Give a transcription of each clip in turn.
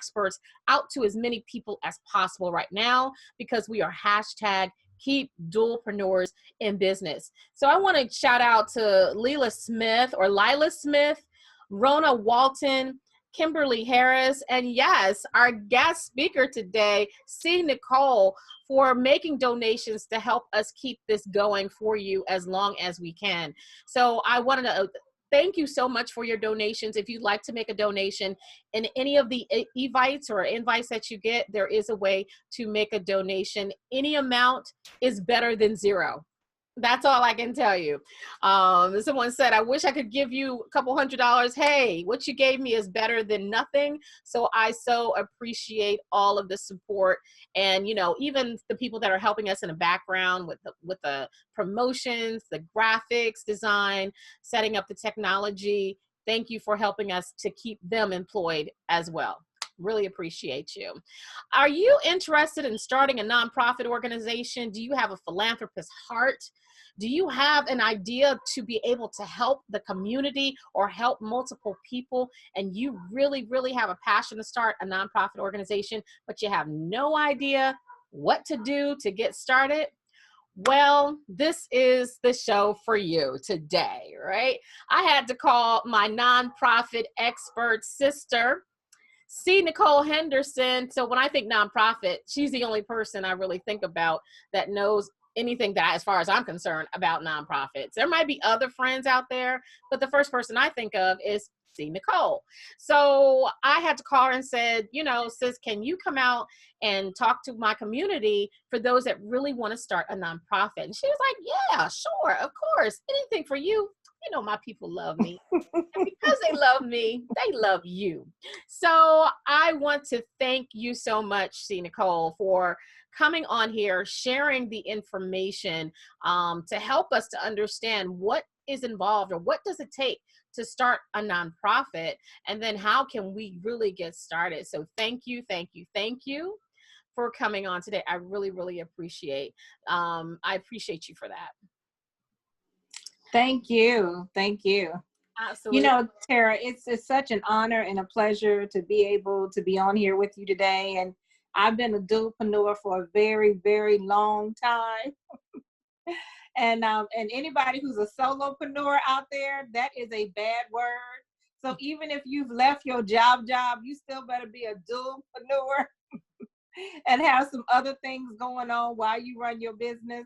experts out to as many people as possible right now, because we are hashtag keep dualpreneurs in business. So I want to shout out to Lila Smith or Lila Smith, Rona Walton, Kimberly Harris, and yes, our guest speaker today, C. Nicole, for making donations to help us keep this going for you as long as we can. So I wanted to thank you so much for your donations. If you'd like to make a donation in any of the evites or invites that you get, there is a way to make a donation. Any amount is better than zero. That's all I can tell you. Someone said, I wish I could give you a couple $100. Hey, what you gave me is better than nothing. So I so appreciate all of the support. And, you know, even the people that are helping us in the background with the promotions, the graphics design, setting up the technology. Thank you for helping us to keep them employed as well. Really appreciate you. Are you interested in starting a nonprofit organization? Do you have a philanthropist heart? Do you have an idea to be able to help the community or help multiple people, and you really, really have a passion to start a nonprofit organization, but you have no idea what to do to get started? Well, this is the show for you today, right? I had to call my nonprofit expert sister, C. Nicole Henderson. So when I think nonprofit, she's the only person I really think about that knows anything that, as far as I'm concerned, about nonprofits. There might be other friends out there, but the first person I think of is C. Nicole. So I had to call her and said, you know, sis, can you come out and talk to my community for those that really want to start a nonprofit? And she was like, yeah, sure, of course, anything for you. You know, my people love me. And because they love me, they love you. So I want to thank you so much, C. Nicole, for coming on here, sharing the information to help us to understand what is involved or what does it take to start a nonprofit, and then how can we really get started. So thank you, thank you, thank you for coming on today. I really, really appreciate I appreciate you for that. Thank you. Thank you. Absolutely. You know, Tara, it's such an honor and a pleasure to be able to be on here with you today. And I've been a dualpreneur for a very, very long time. And anybody who's a solopreneur out there, that is a bad word. So even if you've left your job, you still better be a dualpreneur and have some other things going on while you run your business.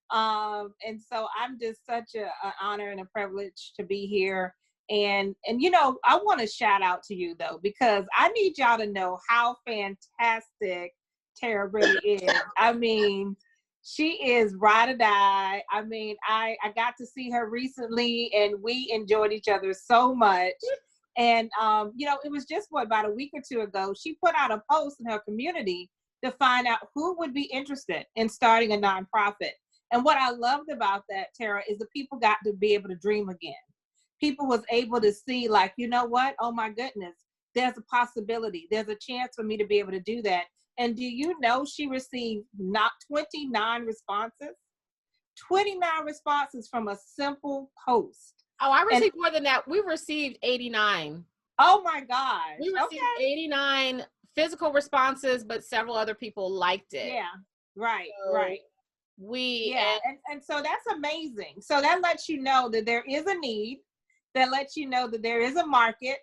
And so I'm just such an honor and a privilege to be here. And you know, I want to shout out to you though, because I need y'all to know how fantastic Tara really is. I mean, she is ride or die. I mean, I got to see her recently and we enjoyed each other so much. And, you know, it was just about a week or two ago, she put out a post in her community to find out who would be interested in starting a nonprofit. And what I loved about that, Tara, is the people got to be able to dream again. People was able to see, like, you know what? Oh my goodness, there's a possibility. There's a chance for me to be able to do that. And do you know she received not 29 responses? 29 responses from a simple post. Oh, I received more than that. We received 89. Oh my gosh. We received 89 physical responses, but several other people liked it. Yeah, right, so right. And so that's amazing. So that lets you know that there is a need, that lets you know that there is a market.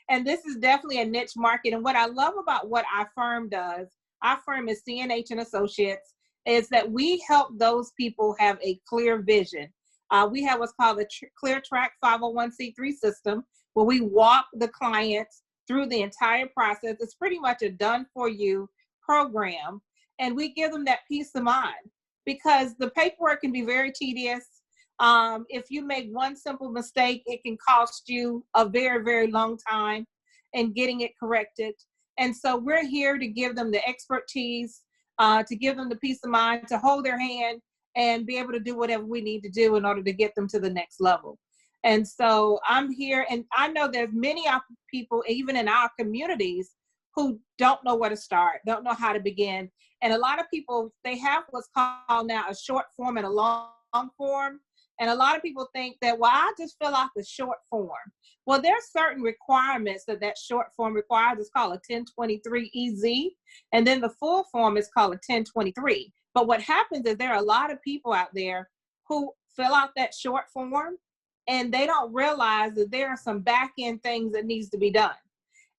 And this is definitely a niche market. And what I love about what our firm does, our firm is CNH and Associates, is that we help those people have a clear vision. We have what's called the Clear Track 501c3 system, where we walk the clients through the entire process. It's pretty much a done for you program. And we give them that peace of mind, because the paperwork can be very tedious. If you make one simple mistake, it can cost you a very, very long time in getting it corrected. And so we're here to give them the expertise, to give them the peace of mind, to hold their hand and be able to do whatever we need to do in order to get them to the next level. And so I'm here, and I know there's many people, even in our communities, who don't know where to start, don't know how to begin. And a lot of people, they have what's called now a short form and a long form. And a lot of people think that, well, I just fill out the short form. Well, there's certain requirements that that short form requires. It's called a 1023 EZ. And then the full form is called a 1023. But what happens is there are a lot of people out there who fill out that short form and they don't realize that there are some back end things that needs to be done.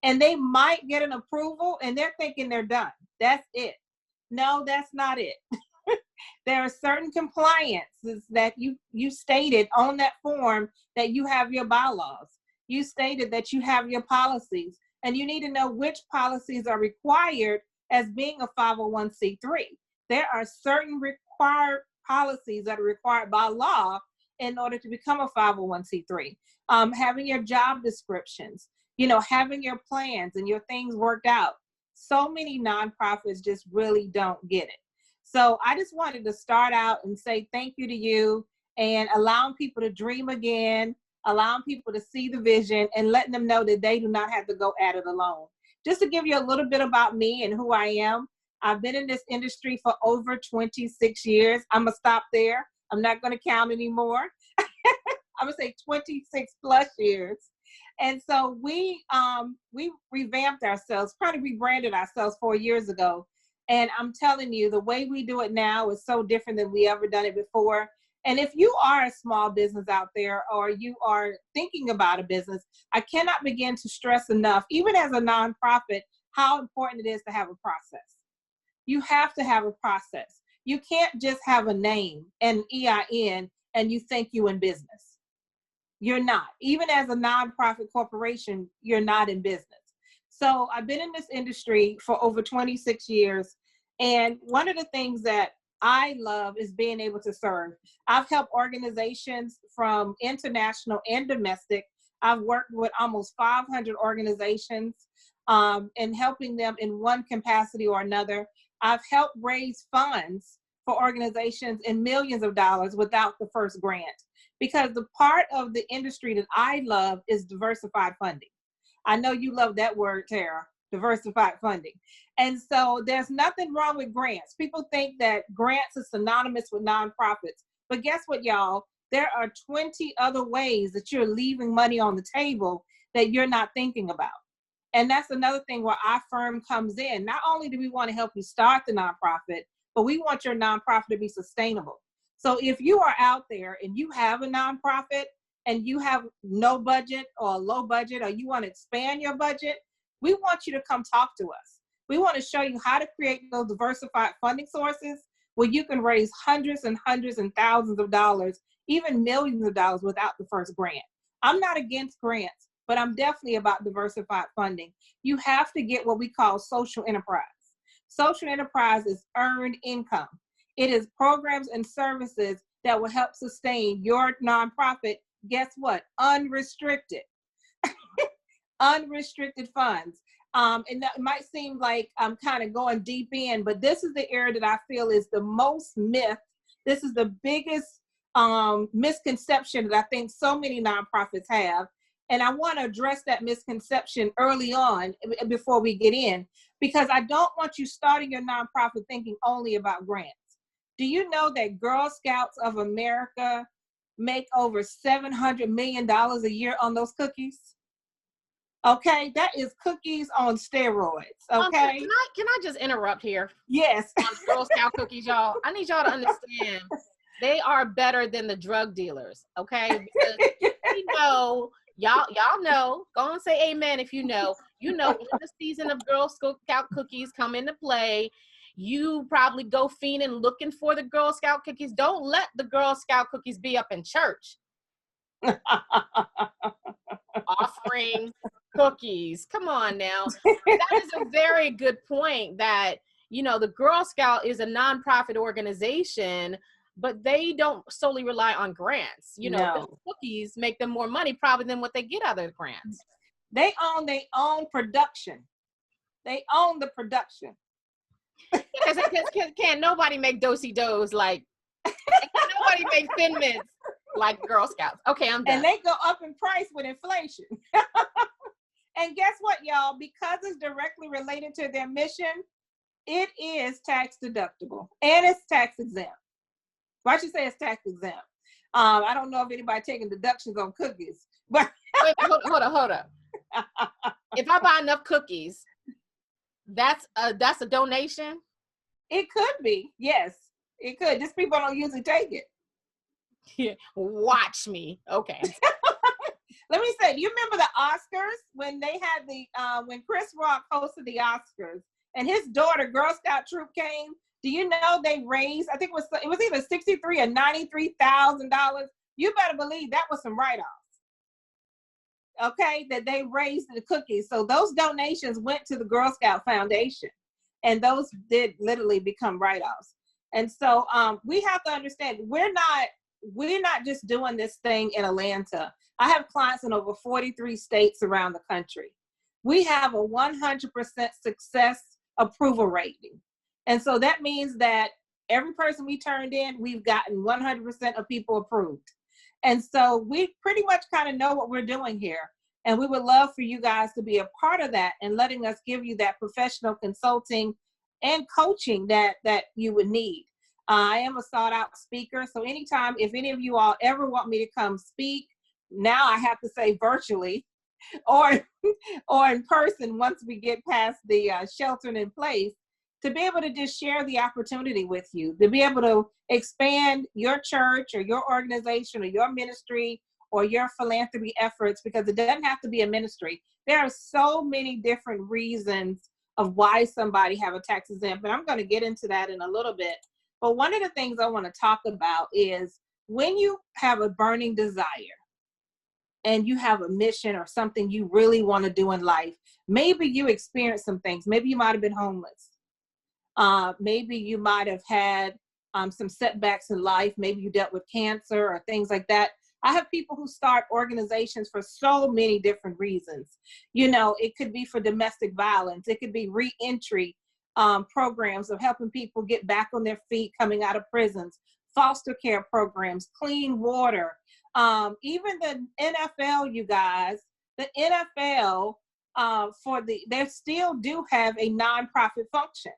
And they might get an approval and they're thinking they're done. That's it. No, that's not it. There are certain compliances that you stated on that form, that you have your bylaws. You stated that you have your policies, and you need to know which policies are required as being a 501c3. There are certain required policies that are required by law in order to become a 501c3. Having your job descriptions, having your plans and your things worked out. So many nonprofits just really don't get it. So I just wanted to start out and say thank you to you, and allowing people to dream again, allowing people to see the vision, and letting them know that they do not have to go at it alone. Just to give you a little bit about me and who I am, I've been in this industry for over 26 years. I'm going to stop there. I'm not going to count anymore. I'm going to say 26 plus years. And so we revamped ourselves, kind of rebranded ourselves 4 years ago. And I'm telling you, the way we do it now is so different than we ever done it before. And if you are a small business out there, or you are thinking about a business, I cannot begin to stress enough, even as a nonprofit, how important it is to have a process. You have to have a process. You can't just have a name and EIN and you think you in business. You're not. Even as a nonprofit corporation, you're not in business. So I've been in this industry for over 26 years. And one of the things that I love is being able to serve. I've helped organizations from international and domestic. I've worked with almost 500 organizations and helping them in one capacity or another. I've helped raise funds for organizations in millions of dollars without the first grant, because the part of the industry that I love is diversified funding. I know you love that word, Tara, diversified funding. And so there's nothing wrong with grants. People think that grants is synonymous with nonprofits. But guess what, y'all? There are 20 other ways that you're leaving money on the table that you're not thinking about. And that's another thing where our firm comes in. Not only do we want to help you start the nonprofit, but we want your nonprofit to be sustainable. So if you are out there and you have a nonprofit and you have no budget or a low budget, or you want to expand your budget, we want you to come talk to us. We want to show you how to create those diversified funding sources where you can raise hundreds and hundreds and thousands of dollars, even millions of dollars without the first grant. I'm not against grants, but I'm definitely about diversified funding. You have to get what we call social enterprise. Social enterprise is earned income. It is programs and services that will help sustain your nonprofit. Guess what? Unrestricted. Unrestricted funds. And that might seem like I'm kind of going deep in, but this is the area that I feel is the most myth. This is the biggest misconception that I think so many nonprofits have. And I want to address that misconception early on before we get in, because I don't want you starting your nonprofit thinking only about grants. Do you know that Girl Scouts of America make over $700 million a year on those cookies? Okay, that is cookies on steroids. Okay. Can I just interrupt here? Yes. On Girl Scout cookies, y'all. I need y'all to understand they are better than the drug dealers. Okay, because we know y'all know. Go and say amen if you know. You know, when the season of Girl Scout cookies come into play, you probably go fiending looking for the Girl Scout cookies. Don't let the Girl Scout cookies be up in church. Offering cookies. Come on now. That is a very good point, that, the Girl Scout is a nonprofit organization, but they don't solely rely on grants. No. Cookies make them more money probably than what they get out of the grants. They own their own production. They own the production. Because can't nobody make do-si-dos like, nobody make Thin Mints like Girl Scouts. Okay, I'm done. And they go up in price with inflation. And guess what, y'all? Because it's directly related to their mission, it is tax deductible and it's tax exempt. Why should say it's tax exempt? I don't know if anybody taking deductions on cookies, but Wait, hold up. If I buy enough cookies, that's a donation. it could be. Yes, it could. Just people don't usually take it. Yeah. Watch me. Okay. Let me say, do you remember the Oscars when they had when Chris Rock hosted the Oscars and his daughter, Girl Scout troop, came? Do you know they raised, I think it was either $63,000 or $93,000. You better believe that was some write-offs. Okay, that they raised the cookies. So those donations went to the Girl Scout Foundation, and those did literally become write-offs. And so we have to understand we're not just doing this thing in Atlanta. I have clients in over 43 states around the country. We have a 100% success approval rating. And so that means that every person we turned in, we've gotten 100% of people approved. And so we pretty much kind of know what we're doing here. And we would love for you guys to be a part of that and letting us give you that professional consulting and coaching that you would need. I am a sought out speaker. So anytime, if any of you all ever want me to come speak, now I have to say virtually or in person once we get past the sheltering in place, to be able to just share the opportunity with you, to be able to expand your church or your organization or your ministry or your philanthropy efforts, because it doesn't have to be a ministry. There are so many different reasons of why somebody have a tax exempt, and I'm going to get into that in a little bit. But one of the things I want to talk about is when you have a burning desire and you have a mission or something you really want to do in life, maybe you experienced some things. Maybe you might have been homeless. Maybe you might have had some setbacks in life. Maybe you dealt with cancer or things like that. I have people who start organizations for so many different reasons. You know, it could be for domestic violence. It could be re-entry programs of helping people get back on their feet coming out of prisons, foster care programs, clean water. Even the NFL, you guys, the NFL, they still do have a nonprofit function.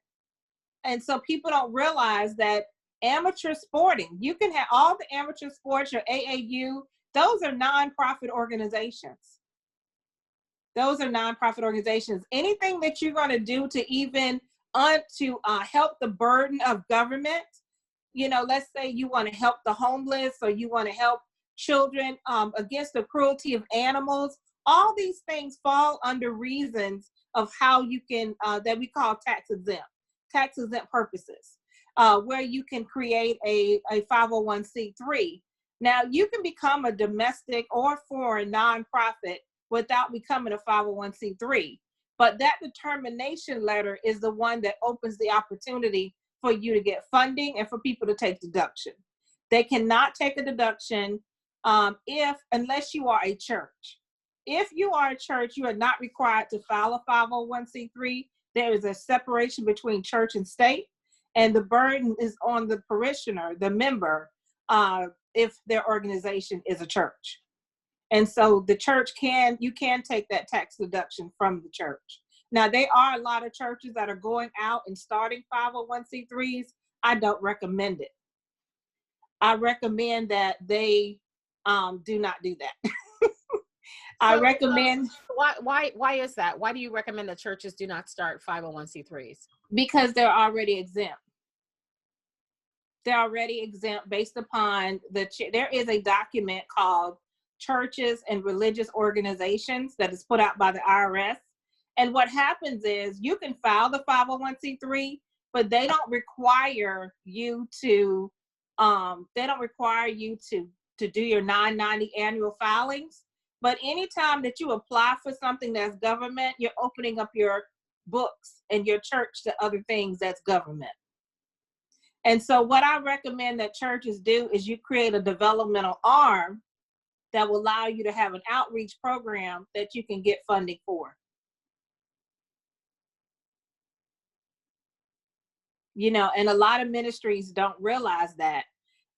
And so people don't realize that amateur sporting, you can have all the amateur sports, your AAU, those are nonprofit organizations. Those are nonprofit organizations. Anything that you're going to do to even help the burden of government, you know, let's say you want to help the homeless or you want to help children against the cruelty of animals, all these things fall under reasons of how you can, that we call tax exempt purposes, where you can create a 501c3. Now, you can become a domestic or foreign nonprofit without becoming a 501c3, but that determination letter is the one that opens the opportunity for you to get funding and for people to take deduction. They cannot take a deduction unless you are a church. If you are a church, you are not required to file a 501c3. There is a separation between church and state, and the burden is on the parishioner, the member, if their organization is a church. And so the church you can take that tax deduction from the church. Now, there are a lot of churches that are going out and starting 501c3s. I don't recommend it. I recommend that they do not do that. I recommend. Why is that? Why do you recommend that churches do not start 501c3s? Because they're already exempt. They're already exempt based upon there is a document called Churches and Religious Organizations that is put out by the IRS. And what happens is you can file the 501c3, but they don't require you to do your 990 annual filings. But anytime that you apply for something that's government, you're opening up your books and your church to other things that's government. And so what I recommend that churches do is you create a developmental arm that will allow you to have an outreach program that you can get funding for. You know, and a lot of ministries don't realize that.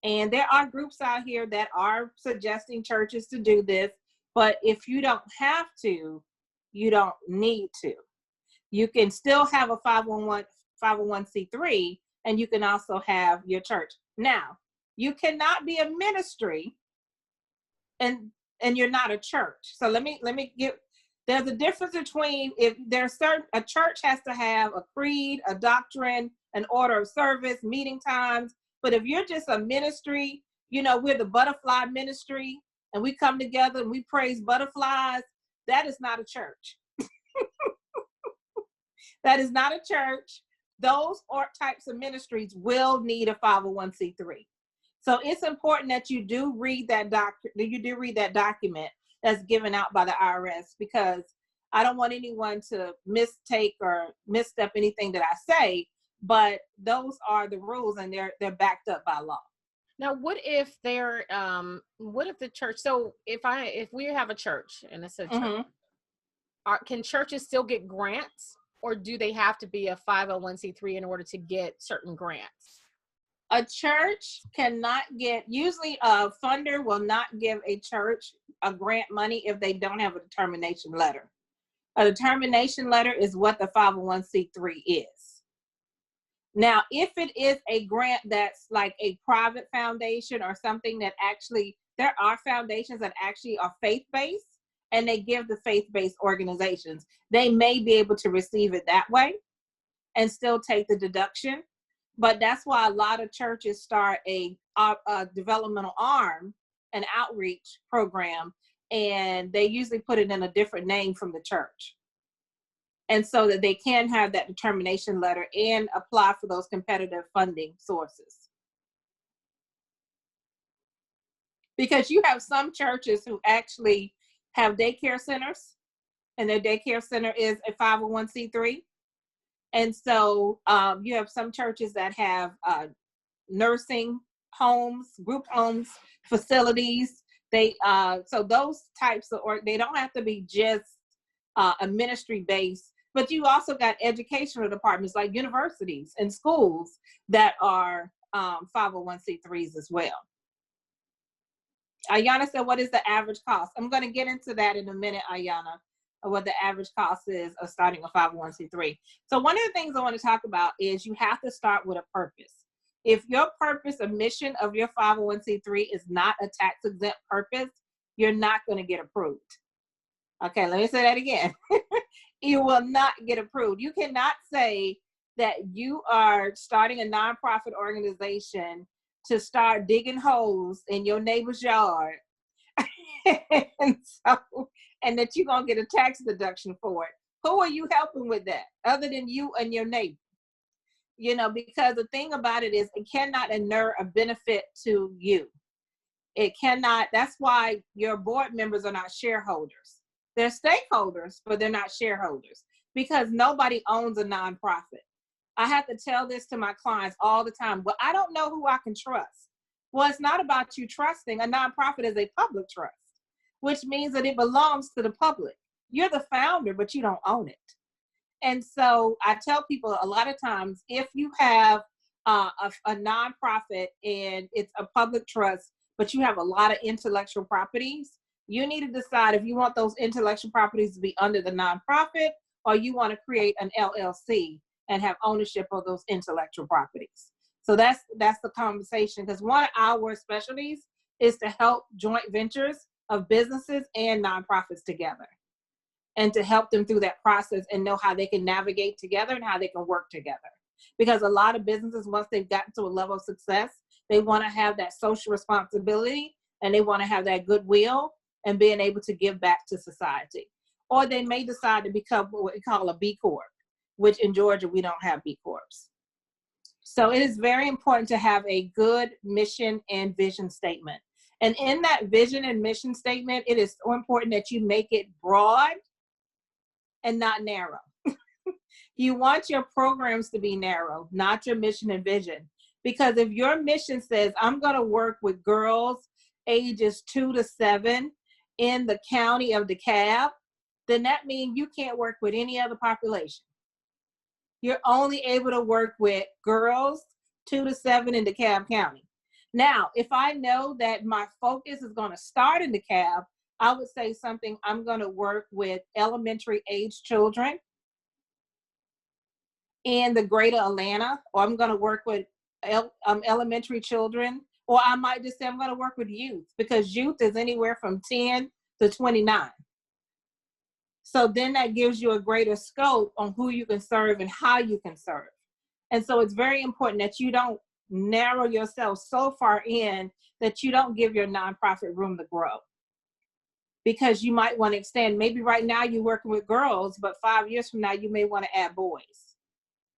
And there are groups out here that are suggesting churches to do this, but if you don't have to, you don't need to. You can still have a 501c3, and you can also have your church. Now, You cannot be a ministry and you're not a church. So let me give, there's a difference between, if there's certain, a church has to have a creed, a doctrine, an order of service, meeting times. But if you're just a ministry, you know, we're the butterfly ministry and we come together and we praise butterflies, that is not a church. That is not a church. Those types of ministries will need a 501c3. So it's important that you do read that document that's given out by the IRS, because I don't want anyone to mistake or misstep anything that I say, but those are the rules and they're backed up by law. Now, what if the church, so if we have a church and it's a church, can churches still get grants, or do they have to be a 501c3 in order to get certain grants? A church cannot get, usually a funder will not give a church a grant money if they don't have a determination letter. A determination letter is what the 501c3 is. Now, if it is a grant that's like a private foundation or something that actually, there are foundations that actually are faith-based and they give the faith-based organizations, they may be able to receive it that way and still take the deduction. But that's why a lot of churches start a developmental arm, an outreach program, and they usually put it in a different name from the church. And so that they can have that determination letter and apply for those competitive funding sources. Because you have some churches who actually have daycare centers, and their daycare center is a 501c3. And so you have some churches that have nursing homes, group homes, facilities. So those types of, or they don't have to be just a ministry base, but you also got educational departments like universities and schools that are 501c3s as well. Ayana said, what is the average cost? I'm going to get into that in a minute, Ayana, what the average cost is of starting a 501c3. So one of the things I want to talk about is you have to start with a purpose. If your purpose or mission of your 501c3 is not a tax exempt purpose, you're not going to get approved. Okay, let me say that again. You will not get approved. You cannot say that you are starting a nonprofit organization to start digging holes in your neighbor's yard and that you're going to get a tax deduction for it. Who are you helping with that other than you and your neighbor? You know, because the thing about it is it cannot inure a benefit to you. It cannot. That's why your board members are not shareholders. They're stakeholders, but they're not shareholders, because nobody owns a nonprofit. I have to tell this to my clients all the time. Well, I don't know who I can trust. Well, it's not about you trusting. A nonprofit is a public trust, which means that it belongs to the public. You're the founder, but you don't own it. And so I tell people a lot of times, if you have a nonprofit and it's a public trust, but you have a lot of intellectual properties, you need to decide if you want those intellectual properties to be under the nonprofit, or you want to create an LLC and have ownership of those intellectual properties. So that's the conversation, because one of our specialties is to help joint ventures of businesses and nonprofits together, and to help them through that process and know how they can navigate together and how they can work together. Because a lot of businesses, once they've gotten to a level of success, they want to have that social responsibility and they want to have that goodwill and being able to give back to society. Or they may decide to become what we call a B Corp, which in Georgia, we don't have B Corps. So it is very important to have a good mission and vision statement. And in that vision and mission statement, it is so important that you make it broad and not narrow. You want your programs to be narrow, not your mission and vision. Because if your mission says, I'm going to work with girls ages 2 to 7 in the county of DeKalb, then that means you can't work with any other population. You're only able to work with girls 2 to 7 in DeKalb County. Now, if I know that my focus is going to start in DeKalb, I would say something, I'm going to work with elementary age children in the greater Atlanta, or I'm going to work with elementary children Or I might just say, I'm going to work with youth, because youth is anywhere from 10 to 29. So then that gives you a greater scope on who you can serve and how you can serve. And so it's very important that you don't narrow yourself so far in that you don't give your nonprofit room to grow. Because you might want to extend. Maybe right now you're working with girls, but 5 years from now, you may want to add boys.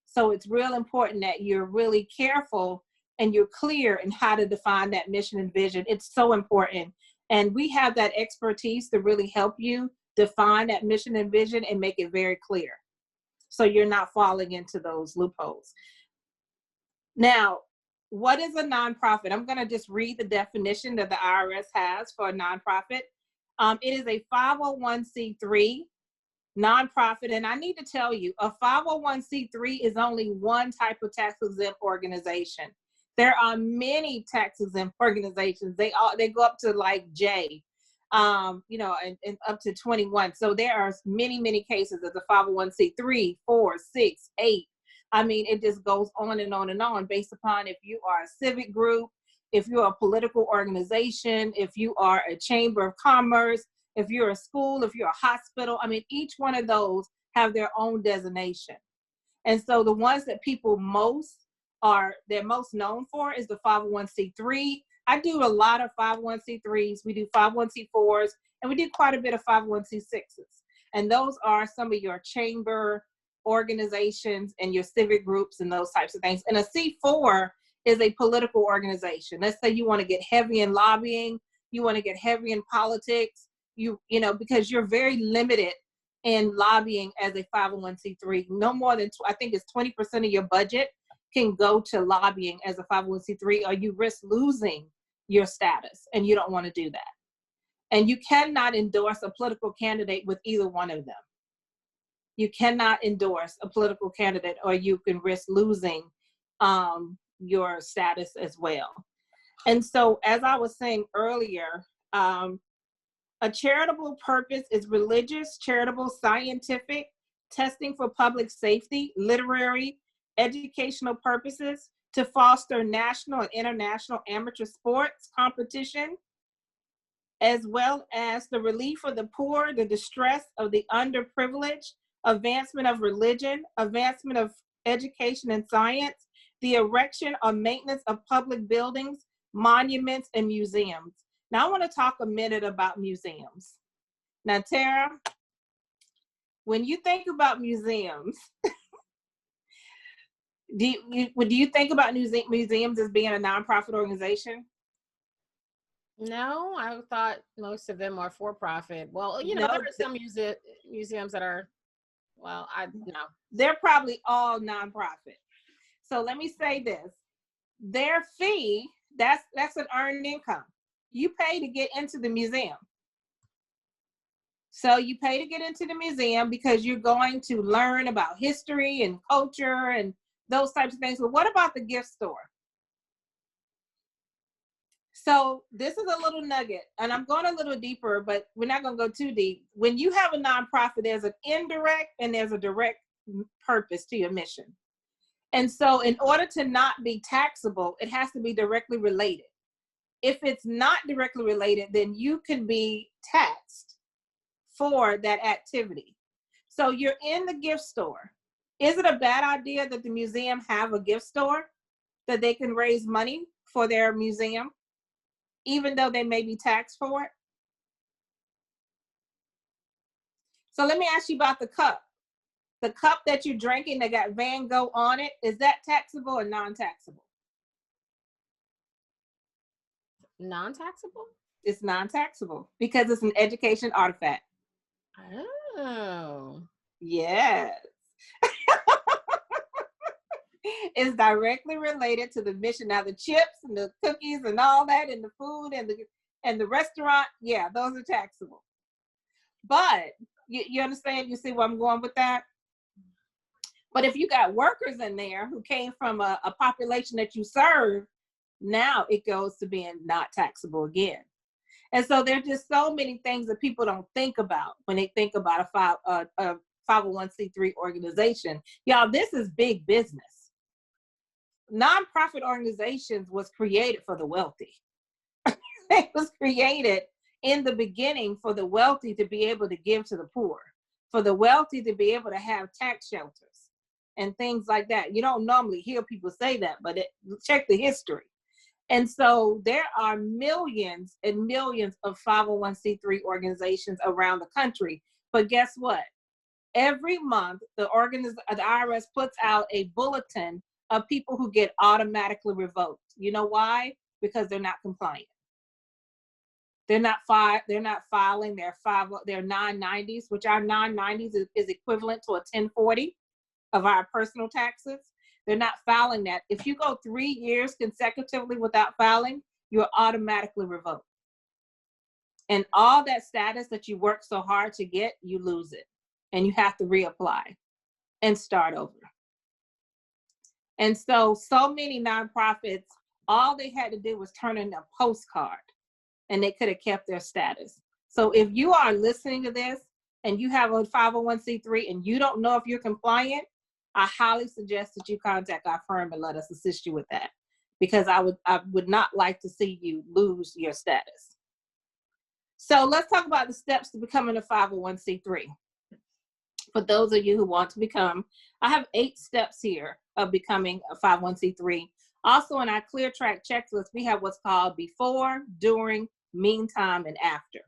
So it's real important that you're really careful and you're clear in how to define that mission and vision. It's so important. And we have that expertise to really help you define that mission and vision and make it very clear, so you're not falling into those loopholes. Now, what is a nonprofit? I'm going to just read the definition that the IRS has for a nonprofit. It is a 501c3 nonprofit. And I need to tell you, a 501c3 is only one type of tax-exempt organization. There are many tax-exempt organizations. They go up to like J, and up to 21. So there are many cases of the 501c3, 4, 6, 8. I mean, it just goes on and on and on based upon if you are a civic group, if you're a political organization, if you are a chamber of commerce, if you're a school, if you're a hospital. I mean, each one of those have their own designation. And so the ones that people they're most known for is the 501c3. I do a lot of 501c3s. We do 501c4s, and we do quite a bit of 501c6s. And those are some of your chamber organizations and your civic groups and those types of things. And a C4 is a political organization. Let's say you want to get heavy in lobbying, you want to get heavy in politics, because you're very limited in lobbying as a 501c3. No more than, I think it's 20% of your budget can go to lobbying as a 501c3, or you risk losing your status, and you don't want to do that. And you cannot endorse a political candidate with either one of them. You cannot endorse a political candidate, or you can risk losing your status as well. And so, as I was saying earlier, a charitable purpose is religious, charitable, scientific, testing for public safety, literary, educational purposes, to foster national and international amateur sports competition, as well as the relief of the poor, the distress of the underprivileged, advancement of religion, advancement of education and science, the erection or maintenance of public buildings, monuments, and museums. Now, I want to talk a minute about museums. Now, Tara, when you think about museums, do you think about museums as being a nonprofit organization? No, I thought most of them are for profit. Well, there are some museums that are, they're probably all nonprofit. So let me say this: their fee, that's an earned income. You pay to get into the museum. So you pay to get into the museum because you're going to learn about history and culture and those types of things. But what about the gift store? So this is a little nugget, and I'm going a little deeper, but we're not going to go too deep. When you have a nonprofit, there's an indirect and there's a direct purpose to your mission. And so in order to not be taxable, it has to be directly related. If it's not directly related, then you can be taxed for that activity. So you're in the gift store. Is it a bad idea that the museum have a gift store that they can raise money for their museum, even though they may be taxed for it? So let me ask you about the cup. The cup that you're drinking that got Van Gogh on it, is that taxable or non-taxable? Non-taxable? It's non-taxable because it's an education artifact. Oh. Yes. It's directly related to the mission. Now the chips and the cookies and all that and the food and the restaurant, yeah, those are taxable. But you understand, you see where I'm going with that? But if you got workers in there who came from a population that you serve, now it goes to being not taxable again. And so there's just so many things that people don't think about when they think about a 501c3 organization. Y'all, this is big business. nonprofit organizations was created for the wealthy. It was created in the beginning for the wealthy to be able to give to the poor, for the wealthy to be able to have tax shelters and things like that. You don't normally hear people say that, but check the history. And so there are millions and millions of 501c3 organizations around the country. But guess what? Every month, the IRS puts out a bulletin of people who get automatically revoked. You know why? Because they're not compliant. They're not filing their 990s, which our 990s is equivalent to a 1040 of our personal taxes. They're not filing that. If you go 3 years consecutively without filing, you're automatically revoked. And all that status that you worked so hard to get, you lose it. And you have to reapply and start over. And so many nonprofits, all they had to do was turn in a postcard and they could have kept their status. So if you are listening to this and you have a 501c3 and you don't know if you're compliant, I highly suggest that you contact our firm and let us assist you with that, because I would not like to see you lose your status. So let's talk about the steps to becoming a 501c3. For those of you who want to become, I have 8 steps here of becoming a 501c3. Also in our Clear Track checklist, we have what's called before, during, meantime, and after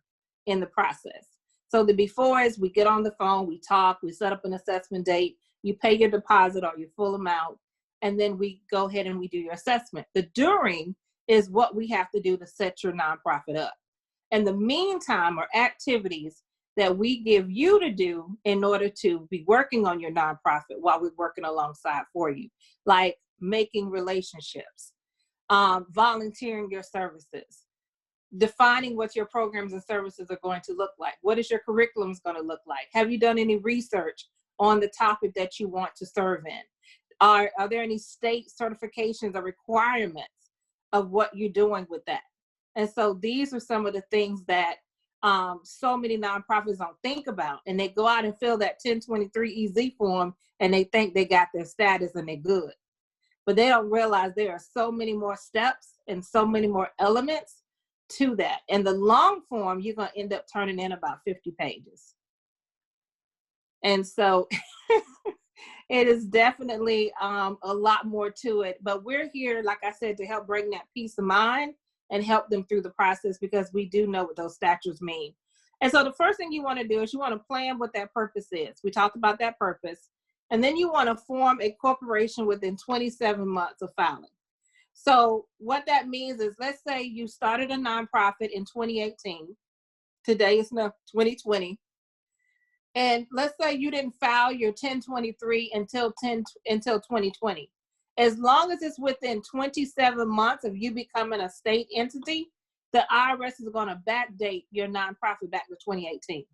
in the process. So the before is we get on the phone, we talk, we set up an assessment date, you pay your deposit or your full amount, and then we go ahead and we do your assessment. The during is what we have to do to set your nonprofit up. And the meantime are activities that we give you to do in order to be working on your nonprofit while we're working alongside for you, like making relationships, volunteering your services, defining what your programs and services are going to look like. What is your curriculum going to look like? Have you done any research on the topic that you want to serve in? Are there any state certifications or requirements of what you're doing with that? And so these are some of the things that so many nonprofits don't think about, and they go out and fill that 1023 EZ form and they think they got their status and they're good. But they don't realize there are so many more steps and so many more elements to that. And the long form, you're going to end up turning in about 50 pages. And so it is definitely a lot more to it. But we're here, like I said, to help bring that peace of mind and help them through the process, because we do know what those statutes mean. And so the first thing you want to do is you want to plan what that purpose is. We talked about that purpose. And then you want to form a corporation within 27 months of filing. So what that means is, let's say you started a nonprofit in 2018. Today is now 2020. And let's say you didn't file your 1023 until 2020. As long as it's within 27 months of you becoming a state entity, the IRS is going to backdate your nonprofit back to 2018.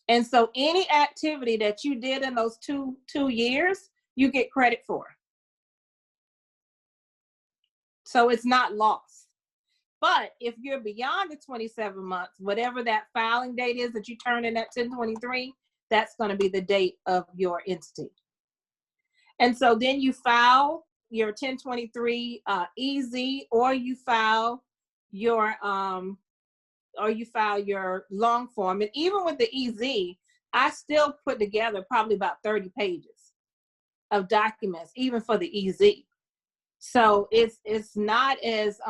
And so any activity that you did in those two years, you get credit for. So it's not lost. But if you're beyond the 27 months, whatever that filing date is that you turn in that 1023, that's going to be the date of your entity. And so then you file your 1023 EZ, or you file your long form. And even with the EZ, I still put together probably about 30 pages of documents, even for the EZ. So it's not as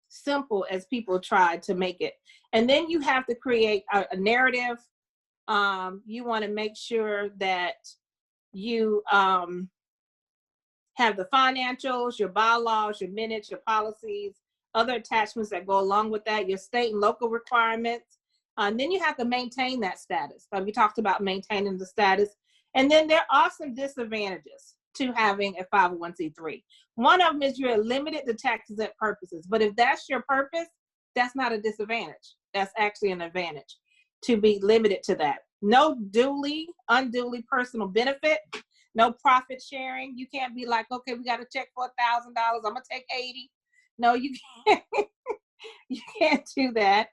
simple as people try to make it. And then you have to create a narrative. You want to make sure that you have the financials, your bylaws, your minutes, your policies, other attachments that go along with that, your state and local requirements. And then you have to maintain that status. We talked about maintaining the status. And then there are some disadvantages to having a 501c3. One of them is you're limited to tax-exempt purposes. But if that's your purpose, that's not a disadvantage. That's actually an advantage to be limited to that. No unduly personal benefit, no profit sharing. You can't be like, okay, we got a check for $1,000. I'm gonna take 80. No, you can't. You can't do that.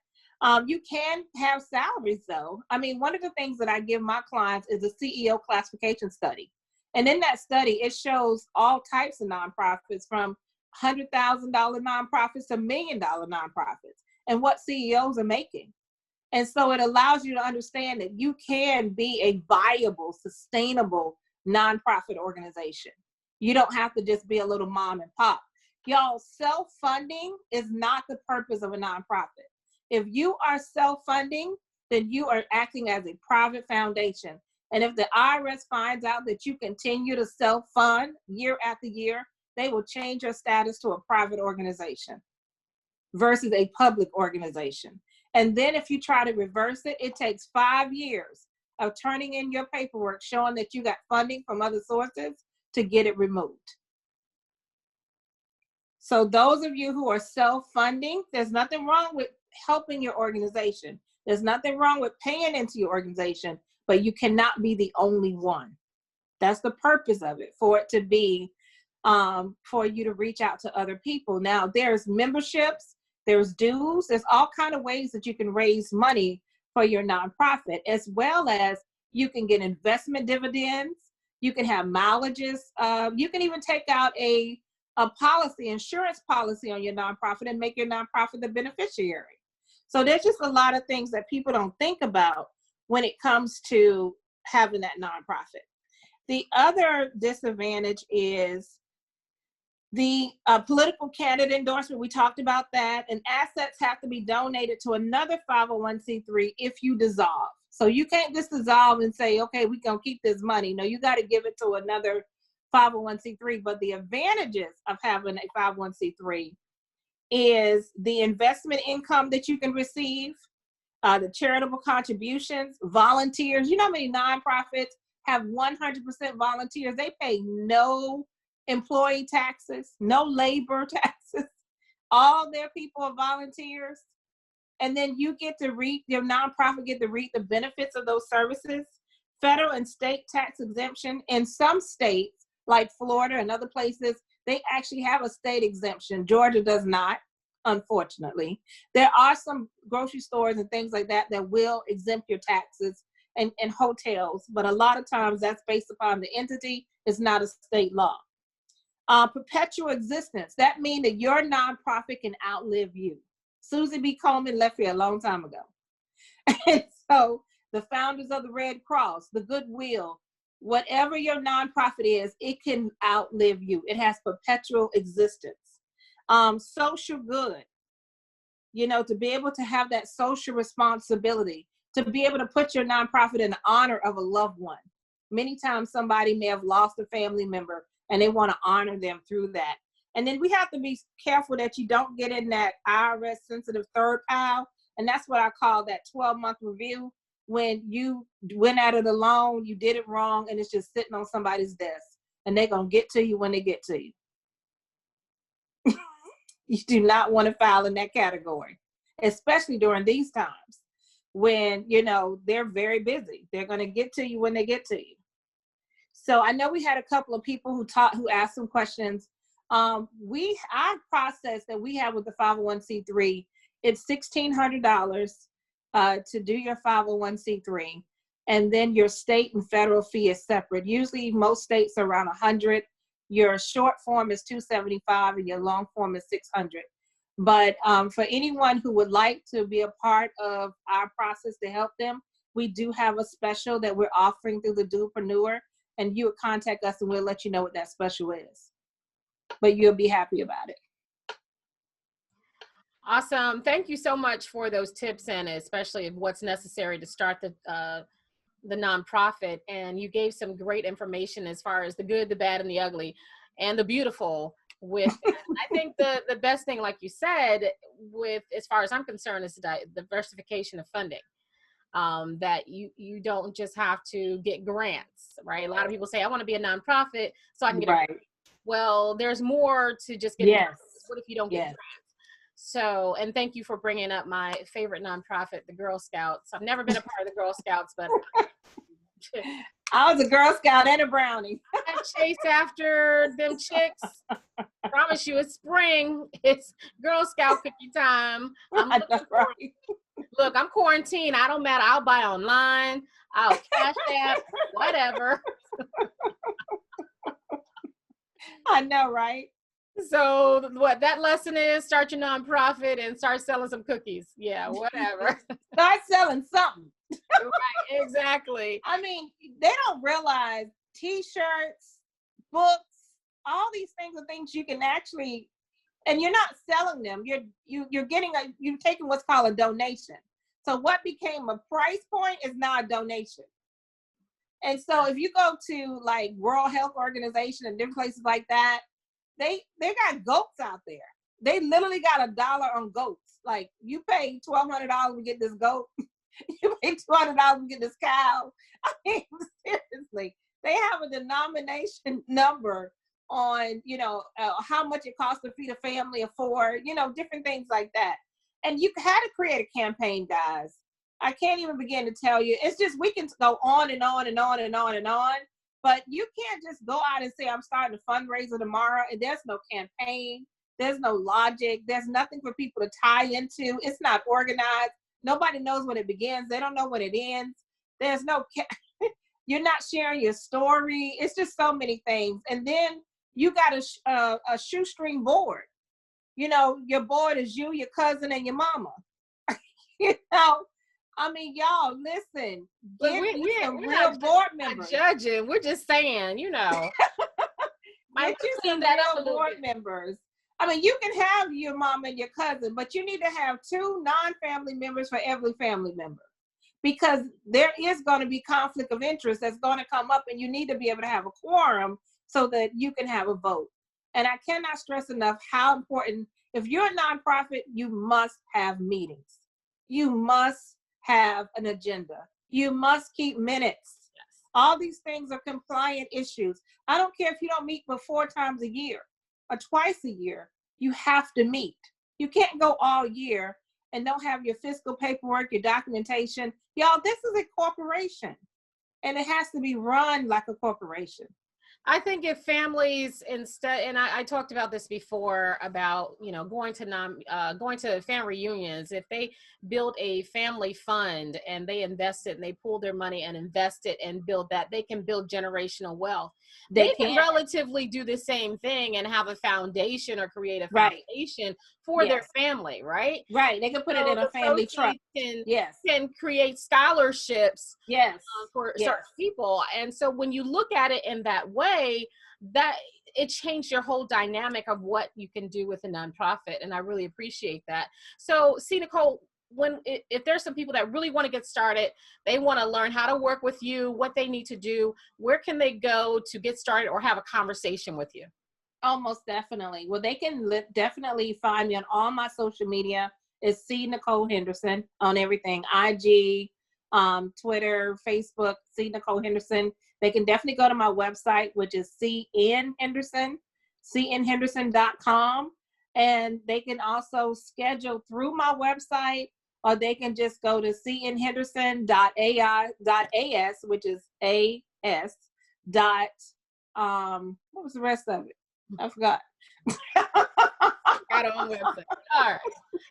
You can have salaries though. I mean, one of the things that I give my clients is a CEO classification study. And in that study, it shows all types of nonprofits, from $100,000 nonprofits to $1 million nonprofits, and what CEOs are making. And so it allows you to understand that you can be a viable, sustainable nonprofit organization. You don't have to just be a little mom and pop. Y'all, self-funding is not the purpose of a nonprofit. If you are self-funding, then you are acting as a private foundation. And if the IRS finds out that you continue to self-fund year after year, they will change your status to a private organization versus a public organization. And then if you try to reverse it, it takes 5 years of turning in your paperwork showing that you got funding from other sources to get it removed. So those of you who are self-funding, there's nothing wrong with helping your organization. There's nothing wrong with paying into your organization, but you cannot be the only one. That's the purpose of it, for it to be, for you to reach out to other people. Now, there's memberships, there's dues, there's all kinds of ways that you can raise money for your nonprofit, as well as you can get investment dividends, you can have mileages, you can even take out a policy, insurance policy on your nonprofit and make your nonprofit the beneficiary. So there's just a lot of things that people don't think about when it comes to having that nonprofit. The other disadvantage is the political candidate endorsement. We talked about that, and assets have to be donated to another 501c3 if you dissolve. So you can't just dissolve and say, okay, we're going to keep this money. No, you got to give it to another 501c3. But the advantages of having a 501c3 is the investment income that you can receive, the charitable contributions, volunteers. You know how many nonprofits have 100% volunteers? They pay no employee taxes, no labor taxes. All their people are volunteers. And then you get to reap, your nonprofit get to reap the benefits of those services. Federal and state tax exemption. In some states, like Florida and other places, they actually have a state exemption. Georgia does not, unfortunately. There are some grocery stores and things like that that will exempt your taxes, and hotels, but a lot of times that's based upon the entity. It's not a state law. Perpetual existence. That means that your nonprofit can outlive you. Susie B. Coleman left here a long time ago. And so the founders of the Red Cross, the Goodwill, whatever your nonprofit is, it can outlive you. It has perpetual existence. Social good, to be able to have that social responsibility, to be able to put your nonprofit in honor of a loved one. Many times somebody may have lost a family member and they want to honor them through that. And then we have to be careful that you don't get in that IRS sensitive third pile. And that's what I call that 12-month review. When you went out of the loan, you did it wrong, and it's just sitting on somebody's desk, and they're going to get to you when they get to you. You do not want to file in that category, especially during these times when, they're very busy. They're going to get to you when they get to you. So I know we had a couple of people who asked some questions. Our process that we have with the 501c3, it's $1,600 to do your 501c3, and then your state and federal fee is separate. Usually most states are around $100. Your short form is $275 and your long form is $600. But for anyone who would like to be a part of our process to help them, we do have a special that we're offering through the Dualpreneur, and you would contact us and we'll let you know what that special is. But you'll be happy about it. Awesome. Thank you so much for those tips, and especially what's necessary to start the nonprofit. And you gave some great information as far as the good, the bad, and the ugly, and the beautiful with it. I think the best thing, like you said, with, as far as I'm concerned, is the diversification of funding. That you don't just have to get grants, right? A lot of people say, I want to be a nonprofit so I can get right. Well, there's more to just getting grants. What if you don't get grants? So, and thank you for bringing up my favorite nonprofit, the Girl Scouts. I've never been a part of the Girl Scouts, but I was a Girl Scout and a Brownie. I chase after them chicks. Promise you, it's spring. It's Girl Scout cookie time. Look, I'm quarantined. I don't matter. I'll buy online. I'll cash app, whatever. I know, right? So what that lesson is, start your nonprofit and start selling some cookies. Yeah, whatever. Start selling something. Right, exactly. I mean, they don't realize t-shirts, books, all these things are things you can actually, and you're not selling them. You're getting you're taking what's called a donation. So what became a price point is now a donation. And so if you go to like World Health Organization and different places like that, they got goats out there. They literally got $1 on goats. Like you pay $1,200 to get this goat. You pay $200 to get this cow. I mean, seriously, they have a denomination number on, how much it costs to feed a family of four, different things like that. And you had to create a campaign, guys. I can't even begin to tell you. It's just, we can go on and on and on and on and on, but you can't just go out and say, I'm starting a fundraiser tomorrow, and there's no campaign. There's no logic. There's nothing for people to tie into. It's not organized. Nobody knows when it begins. They don't know when it ends. There's no, you're not sharing your story. It's just so many things. And then you got a shoestring board. Your board is you, your cousin, and your mama. I mean, y'all, listen, get you some real board members. Not judging. We're just saying, Get you some real board members. I mean, you can have your mom and your cousin, but you need to have 2 non-family members for every family member, because there is going to be conflict of interest that's going to come up, and you need to be able to have a quorum so that you can have a vote. And I cannot stress enough how important, if you're a nonprofit, you must have meetings. You must have an agenda. You must keep minutes. Yes. All these things are compliant issues. I don't care if you don't meet but 4 times a year or twice a year. You have to meet. You can't go all year and don't have your fiscal paperwork, your documentation. Y'all, this is a corporation, and it has to be run like a corporation. I think if families instead, and I talked about this before about, going to family reunions, if they build a family fund and they invest it and they pool their money and invest it and build that, they can build generational wealth. They can relatively do the same thing and have a foundation or create a foundation for their family, right? Right. They can put it in a family trust. Can create scholarships for certain people. And so when you look at it in that way, that it changed your whole dynamic of what you can do with a nonprofit. And I really appreciate that. So see, Nicole, if there's some people that really want to get started, they want to learn how to work with you, what they need to do, where can they go to get started or have a conversation with you? Almost definitely. Well, they can definitely find me on all my social media. It's C. Nicole Henderson on everything. IG, Twitter, Facebook, C. Nicole Henderson. They can definitely go to my website, which is CN Henderson, cnhenderson.com. And they can also schedule through my website, or they can just go to cnhenderson.as, which is AS dot, what was the rest of it? I forgot. Got it on website. All right.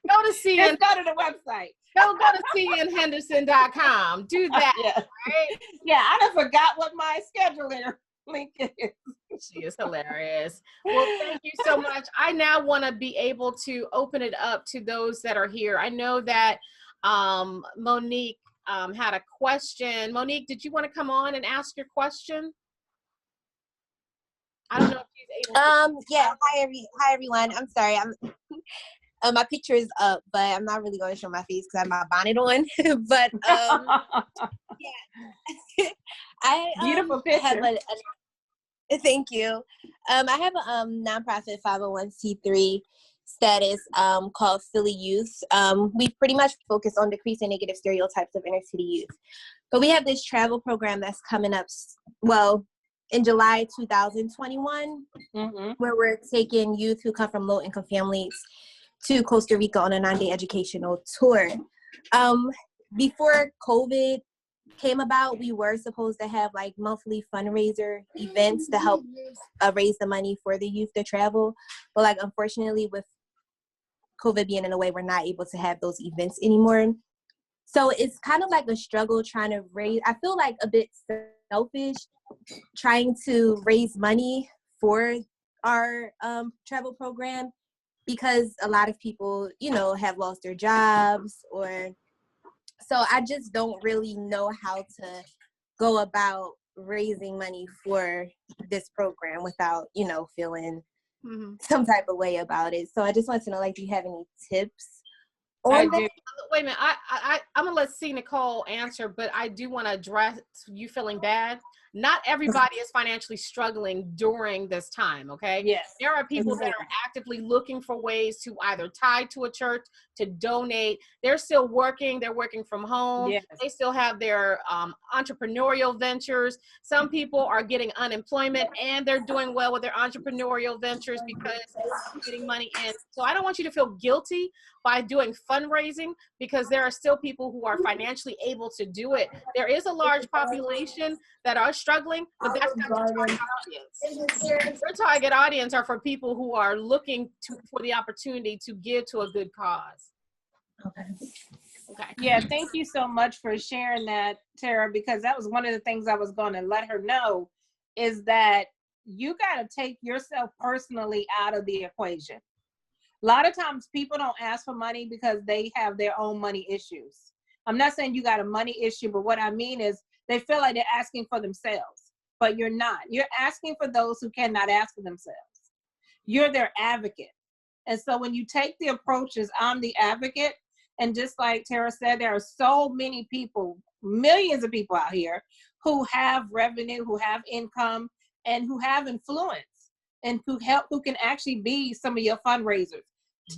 Go to CN. Just go to the website. Go to cnhenderson.com. Do that. Right? Yeah, I done forgot what my scheduling link is. She is hilarious. Well, thank you so much. I now want to be able to open it up to those that are here. I know that Monique had a question. Monique, did you want to come on and ask your question? I don't know if she's able to. Yeah. Hi everyone. I'm sorry. My picture is up, but I'm not really going to show my face because I have my bonnet on. But yeah, I beautiful picture. Have thank you. I have a nonprofit 501c3 status called Philly Youth. We pretty much focus on decreasing negative stereotypes of inner city youth. But we have this travel program that's coming up, in July 2021, where we're taking youth who come from low-income families to Costa Rica on a 9-day educational tour. Before COVID came about, we were supposed to have like monthly fundraiser events to help raise the money for the youth to travel. But like, unfortunately, with COVID being in a way, we're not able to have those events anymore. So it's kind of like a struggle trying to raise, I feel like a bit selfish, trying to raise money for our travel program, because a lot of people, you know, have lost their jobs, or so I just don't really know how to go about raising money for this program without, you know, feeling some type of way about it. So I just want to know, like, do you have any tips on that? Wait a minute. I'm gonna let C. Nicole answer, but I do want to address you feeling bad. Not everybody is financially struggling during this time, okay? Yes. There are people that are actively looking for ways to either tie to a church, to donate. They're still working. They're working from home. Yes. They still have their entrepreneurial ventures. Some people are getting unemployment and they're doing well with their entrepreneurial ventures because they're getting money in. So I don't want you to feel guilty by doing fundraising, because there are still people who are financially able to do it. There is a large population that are struggling, but that's not your target audience. Your target audience are for people who are looking for the opportunity to give to a good cause. Okay. Yeah, thank you so much for sharing that, Tara, because that was one of the things I was going to let her know, is that you got to take yourself personally out of the equation. A lot of times people don't ask for money because they have their own money issues. I'm not saying you got a money issue, but what I mean is they feel like they're asking for themselves, but you're not. You're asking for those who cannot ask for themselves. You're their advocate. And so when you take the approach as I'm the advocate, and just like Tara said, there are so many people, millions of people out here who have revenue, who have income, and who have influence, and who can actually be some of your fundraisers.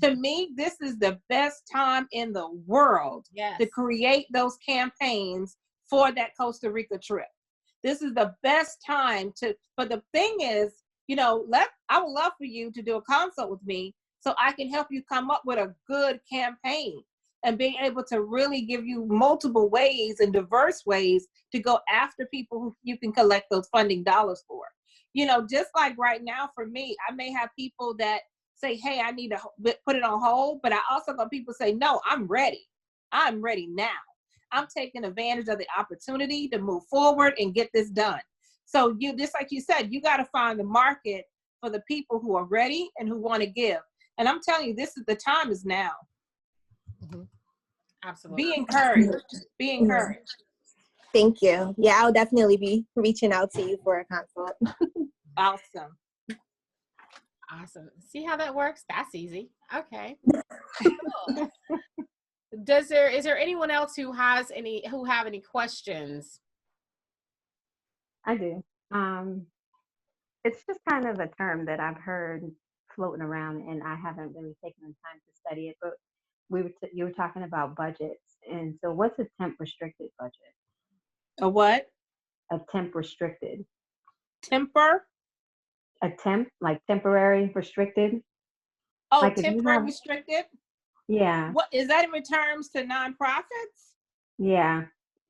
To me, this is the best time in the world to create those campaigns for that Costa Rica trip. This is the best time but the thing is, you know, I would love for you to do a consult with me so I can help you come up with a good campaign and being able to really give you multiple ways and diverse ways to go after people who you can collect those funding dollars for. You know, just like right now for me, I may have people that say, hey, I need to put it on hold, but I also got people say, no, I'm ready. I'm ready now. I'm taking advantage of the opportunity to move forward and get this done. So you, just like you said, you got to find the market for the people who are ready and who want to give. And I'm telling you, the time is now. Absolutely. Be encouraged. Be encouraged. Thank you. Yeah, I'll definitely be reaching out to you for a consult. Awesome. Awesome. See how that works? That's easy. Okay. Cool. Is there anyone else who have any questions? I do. It's just kind of a term that I've heard floating around, and I haven't really taken the time to study it. But you were talking about budgets, and so what's a temp restricted budget? A what? A temp restricted. Temper? A temp, like temporary restricted. Oh, like temporary restricted? Yeah. What is that in terms to nonprofits? Yeah.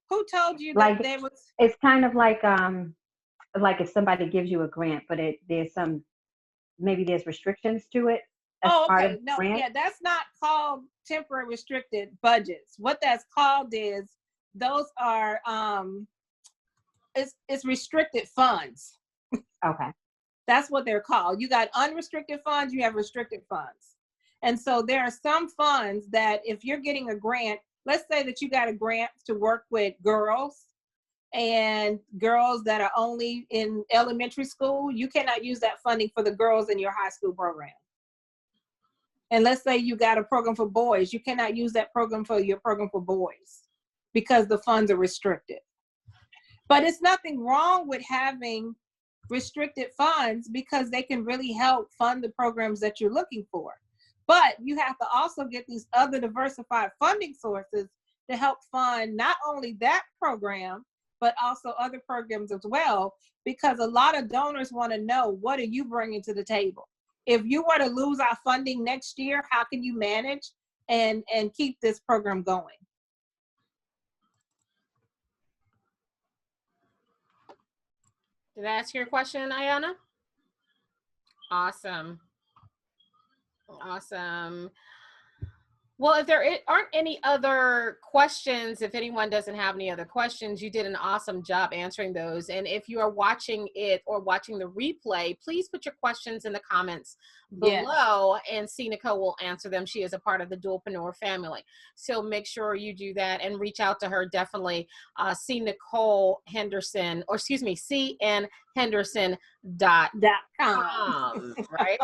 Who told you that like there was? It's kind of like if somebody gives you a grant, but maybe there's restrictions to it as part of the grant. Yeah, that's not called temporary restricted budgets. What that's called is those are it's restricted funds. Okay. That's what they're called. You got unrestricted funds, you have restricted funds. And so there are some funds that if you're getting a grant, let's say that you got a grant to work with girls and girls that are only in elementary school, you cannot use that funding for the girls in your high school program. And let's say you got a program for boys, you cannot use that program for your program for boys because the funds are restricted. But it's nothing wrong with having restricted funds because they can really help fund the programs that you're looking for. But you have to also get these other diversified funding sources to help fund not only that program, but also other programs as well, because a lot of donors want to know, what are you bringing to the table? If you were to lose our funding next year, how can you manage and keep this program going? Did I ask your question, Ayana? Awesome. Awesome. Well, if there aren't any other questions, if anyone doesn't have any other questions, you did an awesome job answering those. And if you are watching it or watching the replay, please put your questions in the comments Yes. below, and C. Nicole will answer them. She is a part of the Dualpreneur family. So make sure you do that and reach out to her. Definitely C. Nicole Henderson, or excuse me, cnhenderson.com, right?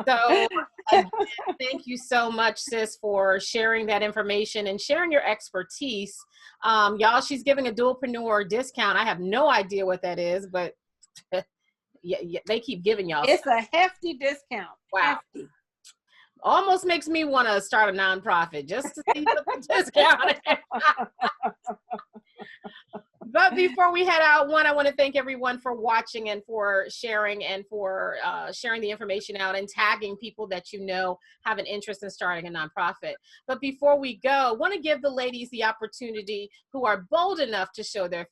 So again, thank you so much, sis, for sharing that information and sharing your expertise. Y'all, she's giving a Dualpreneur discount. I have no idea what that is, but yeah, they keep giving y'all It's stuff. a hefty discount. Wow. Hefty. Almost makes me want to start a nonprofit just to see what the discount is. But before we head out, I want to thank everyone for watching and for sharing the information out and tagging people that you know have an interest in starting a nonprofit. But before we go, I want to give the ladies the opportunity who are bold enough to show their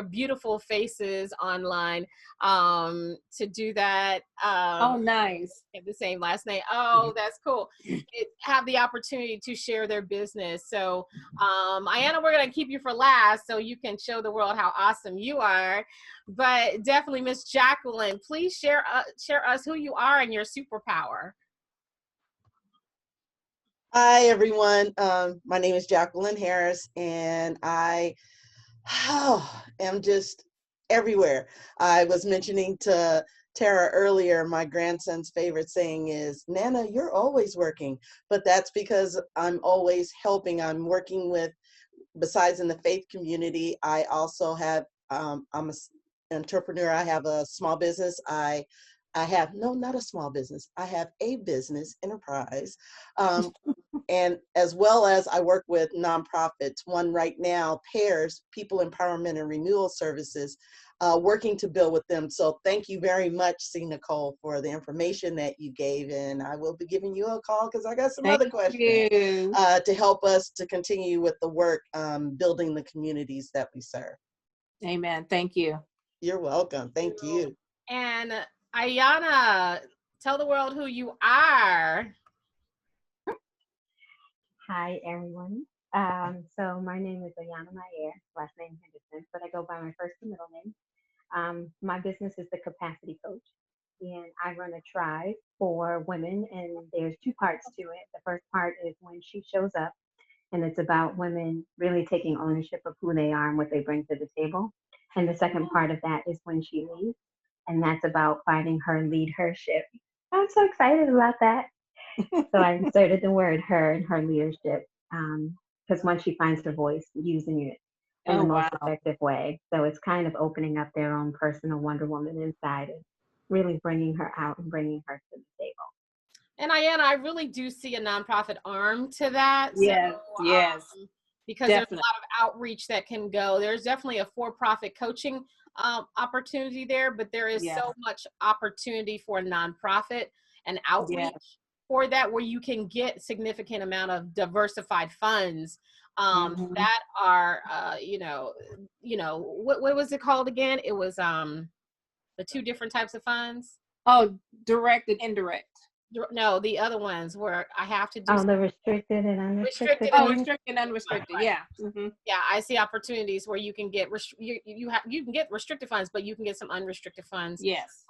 beautiful faces online, to do that. Oh, nice. Have the same last name. Oh, that's cool. Have the opportunity to share their business. So, Ayanna, we're going to keep you for last so you can show the world how awesome you are. But definitely, Miss Jacqueline, please share us who you are and your superpower. Hi, everyone. My name is Jacqueline Harris, and I am just everywhere. I was mentioning to Tara earlier, my grandson's favorite saying is, Nana, you're always working. But that's because I'm always helping. I'm working with, besides in the faith community, I also have, I'm an entrepreneur. I have a small business. I have, no, not a small business. I have a business enterprise. And as well as I work with nonprofits. One right now, PAIRS, People Empowerment and Renewal Services, working to build with them. So thank you very much, C. Nicole, for the information that you gave. And I will be giving you a call because I got some other questions to help us to continue with the work, building the communities that we serve. Amen. Thank you. You're welcome. Thank you. And Ayanna, tell the world who you are. Hi, everyone. So my name is Ayanna Mayer, last name Henderson, but I go by my first and middle name. My business is the Capacity Coach, and I run a tribe for women, and there's two parts to it. The first part is when she shows up, and it's about women really taking ownership of who they are and what they bring to the table. And the second part of that is when she leaves, and that's about finding her lead her ship. I'm so excited about that. So I inserted the word her in her leadership, because once she finds her voice, using it in the most effective way. So it's kind of opening up their own personal Wonder Woman inside and really bringing her out and bringing her to the table. And Ayanna, I really do see a nonprofit arm to that. Yes, so, yes. Because definitely. There's a lot of outreach that can go. There's definitely a for-profit coaching opportunity there, but there is so much opportunity for a nonprofit and outreach for that, where you can get significant amount of diversified funds that are, what was it called again? It was the two different types of funds. Oh, direct and indirect. No, the other ones where I have to do. Oh, the restricted and unrestricted. Restricted and unrestricted. Right. Yeah. Mm-hmm. Yeah, I see opportunities where you can get you can get restricted funds, but you can get some unrestricted funds. Yes.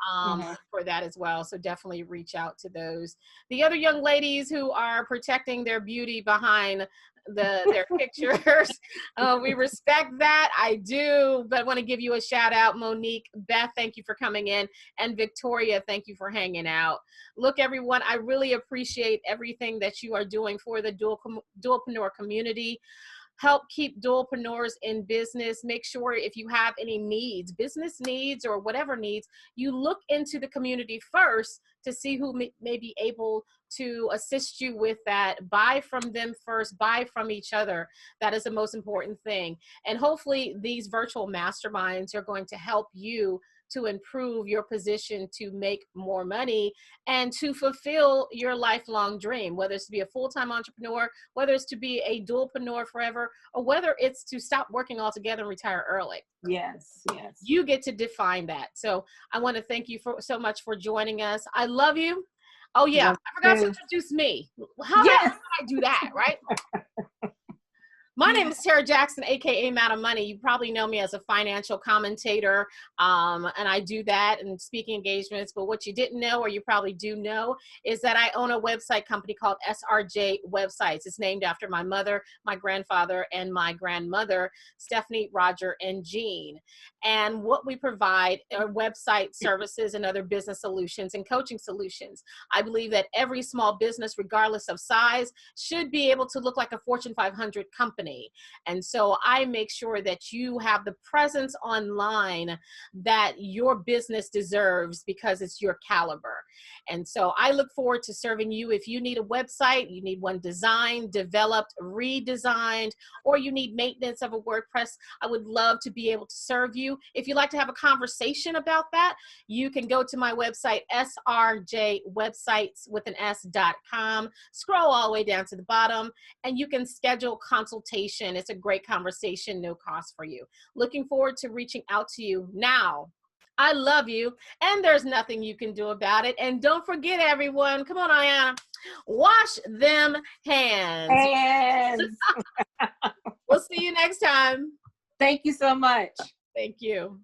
For that as well. So definitely reach out to those. The other young ladies who are protecting their beauty behind their pictures. We respect that. I do, but I want to give you a shout out. Monique, Beth, thank you for coming in. And Victoria, thank you for hanging out. Look, everyone, I really appreciate everything that you are doing for the Dualpreneur community. Help keep dualpreneurs in business. Make sure if you have any needs, business needs or whatever needs, you look into the community first to see who may be able to assist you with that. Buy from them first, buy from each other. That is the most important thing. And hopefully these virtual masterminds are going to help you to improve your position to make more money and to fulfill your lifelong dream, whether it's to be a full-time entrepreneur, whether it's to be a dualpreneur forever, or whether it's to stop working altogether and retire early. Yes, yes. You get to define that. So I want to thank you so much for joining us. I love you. Oh yeah, Number I forgot to 2. introduce me. How did Yes. I do that, right? My name is Tara Jackson, aka Madam Money. You probably know me as a financial commentator, and I do that in speaking engagements. But what you didn't know, or you probably do know, is that I own a website company called SRJ Websites. It's named after my mother, my grandfather, and my grandmother, Stephanie, Roger, and Jean. And what we provide are website services and other business solutions and coaching solutions. I believe that every small business, regardless of size, should be able to look like a Fortune 500 company. And so I make sure that you have the presence online that your business deserves because it's your caliber. And so I look forward to serving you. If you need a website, you need one designed, developed, redesigned, or you need maintenance of a WordPress, I would love to be able to serve you. If you'd like to have a conversation about that, you can go to my website, srjwebsites.com. Scroll all the way down to the bottom, and you can schedule consultation. It's a great conversation, no cost for you. Looking forward to reaching out to you. Now, I love you, and there's nothing you can do about it. And don't forget, everyone, come on, Ayana, wash them hands. And We'll see you next time. thank you so much. Thank you.